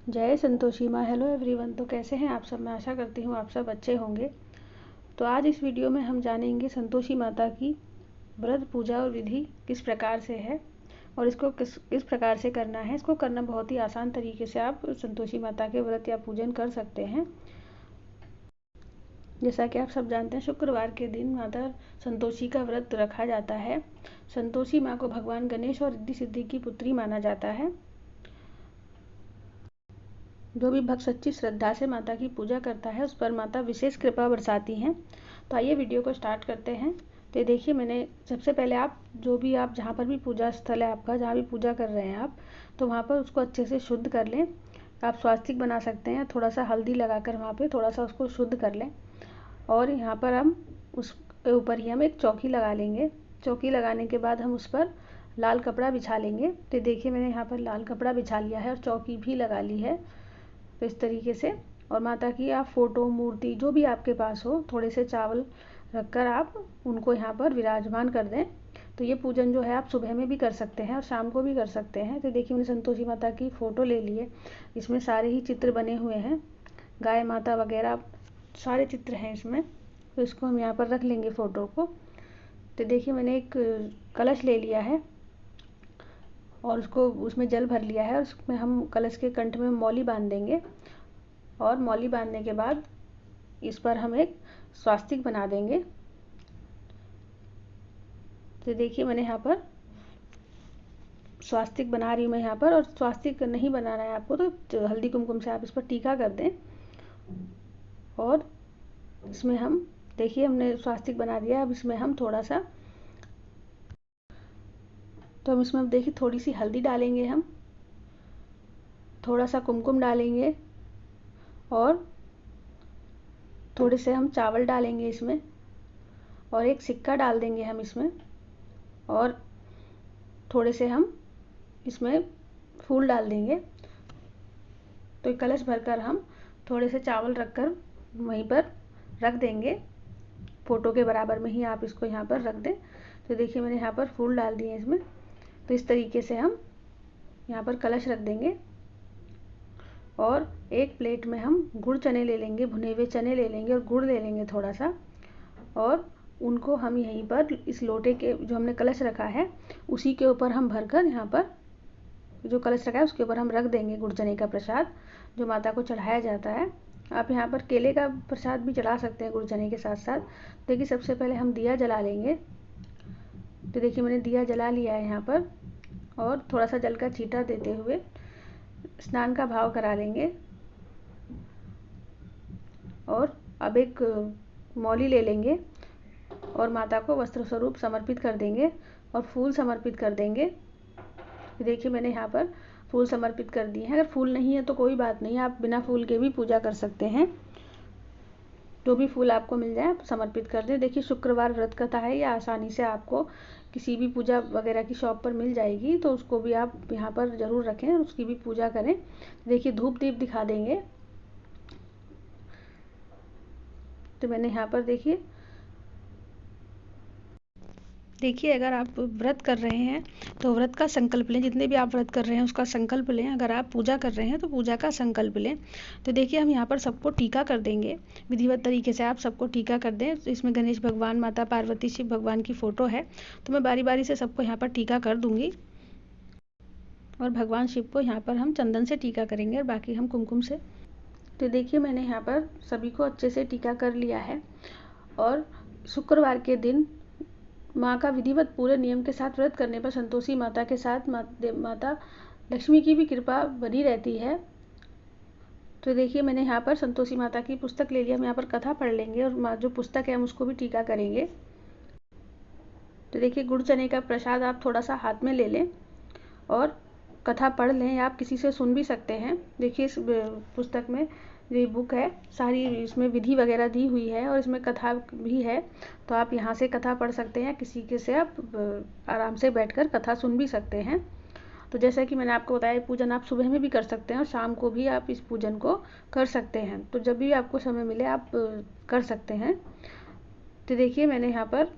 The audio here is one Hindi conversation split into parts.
जय संतोषी माँ। Hello everyone. तो कैसे हैं आप सब? मैं आशा करती हूँ आप सब अच्छे होंगे। तो आज इस वीडियो में हम जानेंगे संतोषी माता की व्रत पूजा और विधि किस प्रकार से है और इसको किस प्रकार से करना है। इसको करना बहुत ही आसान तरीके से आप संतोषी माता के व्रत या पूजन कर सकते हैं। जैसा कि आप सब जानते हैं, शुक्रवार के दिन माता संतोषी का व्रत रखा जाता है। संतोषी माँ को भगवान गणेश और रिद्धि सिद्धि की पुत्री माना जाता है। जो भी भक्त सच्ची श्रद्धा से माता की पूजा करता है उस पर माता विशेष कृपा बरसाती हैं। तो आइए वीडियो को स्टार्ट करते हैं। तो देखिए, मैंने सबसे पहले आप जहाँ पर भी पूजा स्थल है आपका, जहाँ भी पूजा कर रहे हैं आप, तो वहाँ पर उसको अच्छे से शुद्ध कर लें। आप स्वास्तिक बना सकते हैं, थोड़ा सा हल्दी लगाकर वहाँ पे थोड़ा सा उसको शुद्ध कर लें। और यहाँ पर हम उस ऊपर ही हम एक चौकी लगा लेंगे। चौकी लगाने के बाद हम उस पर लाल कपड़ा बिछा लेंगे। तो देखिए, मैंने यहाँ पर लाल कपड़ा बिछा लिया है और चौकी भी लगा ली है। तो इस तरीके से, और माता की आप फ़ोटो, मूर्ति जो भी आपके पास हो, थोड़े से चावल रखकर आप उनको यहाँ पर विराजमान कर दें। तो ये पूजन जो है आप सुबह में भी कर सकते हैं और शाम को भी कर सकते हैं। तो देखिए, मैंने संतोषी माता की फ़ोटो ले ली है। इसमें सारे ही चित्र बने हुए हैं, गाय माता वगैरह सारे चित्र हैं इसमें। तो इसको हम यहाँ पर रख लेंगे फ़ोटो को। तो देखिए, मैंने एक कलश ले लिया है और उसको उसमें जल भर लिया है और उसमें हम कलश के कंठ में मौली बांध देंगे। और मौली बांधने के बाद इस पर हम एक स्वास्तिक बना देंगे। तो देखिए, मैंने यहाँ पर स्वास्तिक बना रही हूँ मैं यहाँ पर। और स्वास्तिक नहीं बनाना है आपको तो हल्दी कुमकुम से आप इस पर टीका कर दें। और इसमें हम देखिए, हमने स्वास्तिक बना दिया। अब इसमें हम थोड़ा सा, तो हम इसमें देखिए थोड़ी सी हल्दी डालेंगे, हम थोड़ा सा कुमकुम डालेंगे और थोड़े से हम चावल डालेंगे इसमें और एक सिक्का डाल देंगे हम इसमें। और थोड़े से हम इसमें फूल डाल देंगे। तो कलश भरकर हम थोड़े से चावल रखकर वहीं पर रख देंगे। फ़ोटो के बराबर में ही आप इसको यहाँ पर रख दें। तो देखिए, मैंने यहाँ पर फूल डाल दिए इसमें। तो इस तरीके से हम यहाँ पर कलश रख देंगे। और एक प्लेट में हम गुड़ चने ले लेंगे, भुने हुए चने ले लेंगे और गुड़ ले लेंगे थोड़ा सा। और उनको हम यहीं पर इस लोटे के जो हमने कलश रखा है उसी के ऊपर हम भरकर यहाँ पर जो कलश रखा है उसके ऊपर हम रख देंगे गुड़ चने का प्रसाद जो माता को चढ़ाया जाता है। आप यहाँ पर केले का प्रसाद भी चढ़ा सकते हैं गुड़ चने के साथ साथ। देखिए, सबसे पहले हम दिया जला लेंगे। तो देखिए, मैंने दिया जला लिया है यहाँ पर। और थोड़ा सा जल का छींटा देते हुए स्नान का भाव करा लेंगे। और अब एक मौली ले लेंगे और माता को वस्त्र स्वरूप समर्पित कर देंगे और फूल समर्पित कर देंगे। देखिए, मैंने यहाँ पर फूल समर्पित कर दिए हैं। अगर फूल नहीं है तो कोई बात नहीं, आप बिना फूल के भी पूजा कर सकते हैं। जो भी फूल आपको मिल जाए आप समर्पित कर दें। देखिए, शुक्रवार व्रत कथा है, या आसानी से आपको किसी भी पूजा वगैरह की शॉप पर मिल जाएगी। तो उसको भी आप यहाँ पर ज़रूर रखें और उसकी भी पूजा करें। देखिए, धूप दीप दिखा देंगे। तो मैंने यहाँ पर देखिए, अगर आप व्रत कर रहे हैं तो व्रत का संकल्प लें। जितने भी आप व्रत कर रहे हैं उसका संकल्प लें। अगर आप पूजा कर रहे हैं तो पूजा का संकल्प लें। तो देखिए, हम यहाँ पर सबको टीका कर देंगे विधिवत तरीके से। आप सबको टीका कर दें। तो इसमें गणेश भगवान, माता पार्वती, शिव भगवान की फ़ोटो है। तो मैं बारी बारी से सबको यहाँ पर टीका कर दूँगी। और भगवान शिव को यहाँ पर हम चंदन से टीका करेंगे और बाकी हम कुमकुम से। तो देखिए, मैंने यहाँ पर सभी को अच्छे से टीका कर लिया है। और शुक्रवार के दिन माँ का विधिवत पूरे नियम के साथ व्रत करने पर संतोषी माता के साथ माता लक्ष्मी की भी कृपा बनी रहती है। तो देखिए, मैंने यहाँ पर संतोषी माता की पुस्तक ले लिया। हम यहाँ पर कथा पढ़ लेंगे और जो पुस्तक है हम उसको भी टीका करेंगे। तो देखिए, गुड़ चने का प्रसाद आप थोड़ा सा हाथ में ले लें और कथा पढ़ लें, या आप किसी से सुन भी सकते हैं। देखिए, इस पुस्तक में ये बुक है, सारी इसमें विधि वगैरह दी हुई है और इसमें कथा भी है। तो आप यहाँ से कथा पढ़ सकते हैं, किसी के से आप आराम से बैठकर कथा सुन भी सकते हैं। तो जैसा कि मैंने आपको बताया, पूजन आप सुबह में भी कर सकते हैं और शाम को भी आप इस पूजन को कर सकते हैं। तो जब भी आपको समय मिले आप कर सकते हैं। तो देखिए, मैंने यहाँ पर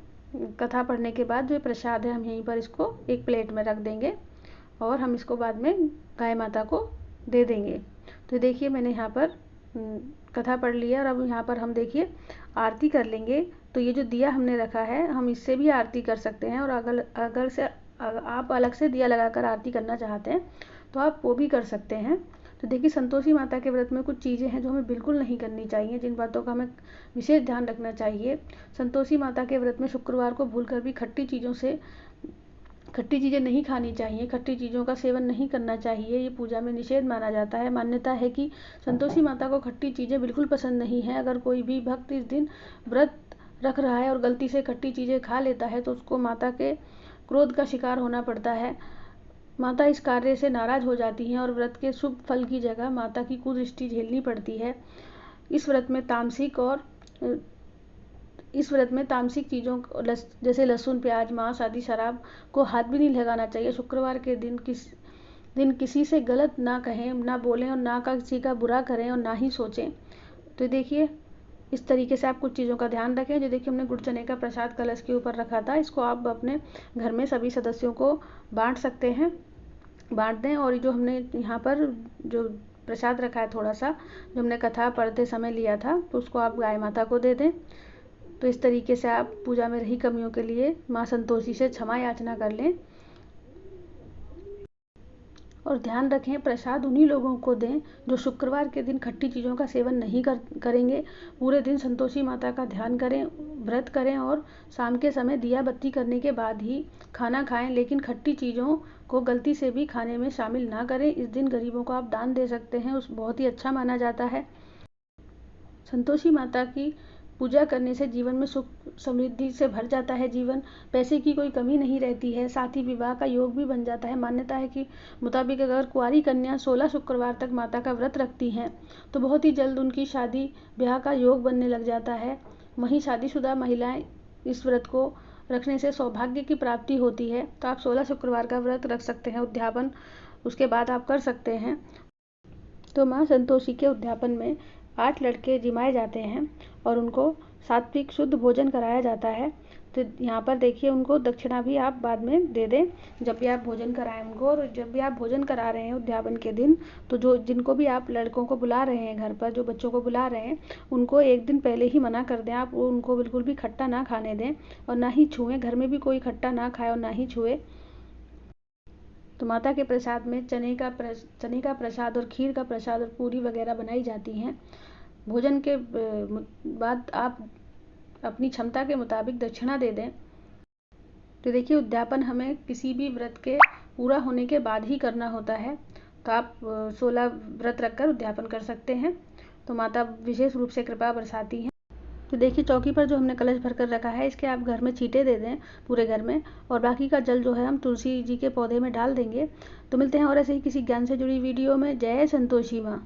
कथा पढ़ने के बाद जो प्रसाद है हम यहीं पर इसको एक प्लेट में रख देंगे और हम इसको बाद में गाय माता को दे देंगे। तो देखिए मैंने यहाँ पर कथा पढ़ लिया और अब यहाँ पर हम देखिए आरती कर लेंगे। तो ये जो दिया हमने रखा है हम इससे भी आरती कर सकते हैं, और अगर आप अलग से दिया लगाकर आरती करना चाहते हैं तो आप वो भी कर सकते हैं। तो देखिए संतोषी माता के व्रत में कुछ चीज़ें हैं जो हमें बिल्कुल नहीं करनी चाहिए, जिन बातों का हमें विशेष ध्यान रखना चाहिए। संतोषी माता के व्रत में शुक्रवार को भूलकर भी खट्टी चीज़ें नहीं खानी चाहिए, खट्टी चीज़ों का सेवन नहीं करना चाहिए, ये पूजा में निषेध माना जाता है। मान्यता है कि संतोषी माता को खट्टी चीज़ें बिल्कुल पसंद नहीं है। अगर कोई भी भक्त इस दिन व्रत रख रहा है और गलती से खट्टी चीज़ें खा लेता है तो उसको माता के क्रोध का शिकार होना पड़ता है। माता इस कार्य से नाराज हो जाती हैं और व्रत के शुभ फल की जगह माता की कुदृष्टि झेलनी पड़ती है। इस व्रत में तामसिक चीज़ों जैसे लहसुन, प्याज, मांस आदि, शराब को हाथ भी नहीं लगाना चाहिए। शुक्रवार के दिन किसी से गलत ना कहें, ना बोलें और ना किसी का बुरा करें और ना ही सोचें। तो देखिए इस तरीके से आप कुछ चीज़ों का ध्यान रखें। जो देखिए हमने गुड़ चने का प्रसाद कलश के ऊपर रखा था, इसको आप अपने घर में सभी सदस्यों को बांट दें। और जो हमने यहाँ पर जो प्रसाद रखा है थोड़ा सा, जो हमने कथा पढ़ते समय लिया था, तो उसको आप गाय माता को दे दें। तो इस तरीके से आप पूजा में रही कमियों के लिए माँ संतोषी से क्षमा याचना कर लें। और ध्यान रखें प्रसाद उन्हीं लोगों को दें जो शुक्रवार के दिन खट्टी चीज़ों का सेवन नहीं करेंगे। पूरे दिन संतोषी माता का ध्यान करें, व्रत करें और शाम के समय दिया बत्ती करने के बाद ही खाना खाएं, लेकिन खट्टी चीज़ों को गलती से भी खाने में शामिल ना करें। इस दिन गरीबों को आप दान दे सकते हैं, उस बहुत ही अच्छा माना जाता है। संतोषी माता की पूजा करने से जीवन में सुख समृद्धि से भर जाता है जीवन, पैसे की कोई कमी नहीं रहती है, साथ ही विवाह का योग भी बन जाता है। मान्यता है कि मुताबिक अगर कुंवारी कन्या 16 शुक्रवार तक माता का व्रत रखती हैं तो बहुत ही जल्द उनकी शादी ब्याह का योग बनने लग जाता है। वहीं शादीशुदा महिलाएं इस व्रत को रखने से सौभाग्य की प्राप्ति होती है। तो आप 16 शुक्रवार का व्रत रख सकते हैं, उद्यापन उसके बाद आप कर सकते हैं। तो माँ संतोषी के उद्यापन में 8 लड़के जिमाए जाते हैं और उनको सात्विक शुद्ध भोजन कराया जाता है। तो यहाँ पर देखिए उनको दक्षिणा भी आप बाद में दे दें जब भी आप भोजन कराएं उनको। और जब भी आप भोजन करा रहे हैं उद्यापन के दिन, तो जिनको भी आप लड़कों को बुला रहे हैं घर पर, जो बच्चों को बुला रहे हैं, उनको एक दिन पहले ही मना कर दें। आप उनको बिल्कुल भी खट्टा ना खाने दें और ना ही छुएं, घर में भी कोई खट्टा ना खाए और ना ही छुए। तो माता के प्रसाद में चने का प्रसाद और खीर का प्रसाद और पूरी वगैरह बनाई जाती हैं। भोजन के बाद आप अपनी क्षमता के मुताबिक दक्षिणा दे दें। तो देखिए उद्यापन हमें किसी भी व्रत के पूरा होने के बाद ही करना होता है। तो आप 16 व्रत रखकर उद्यापन कर सकते हैं। तो माता विशेष रूप से कृपा बरसाती हैं। तो देखिए चौकी पर जो हमने कलश भर कर रखा है, इसके आप घर में छींटे दे दें पूरे घर में, और बाकी का जल जो है हम तुलसी जी के पौधे में डाल देंगे। तो मिलते हैं और ऐसे ही किसी ज्ञान से जुड़ी वीडियो में। जय संतोषी माँ।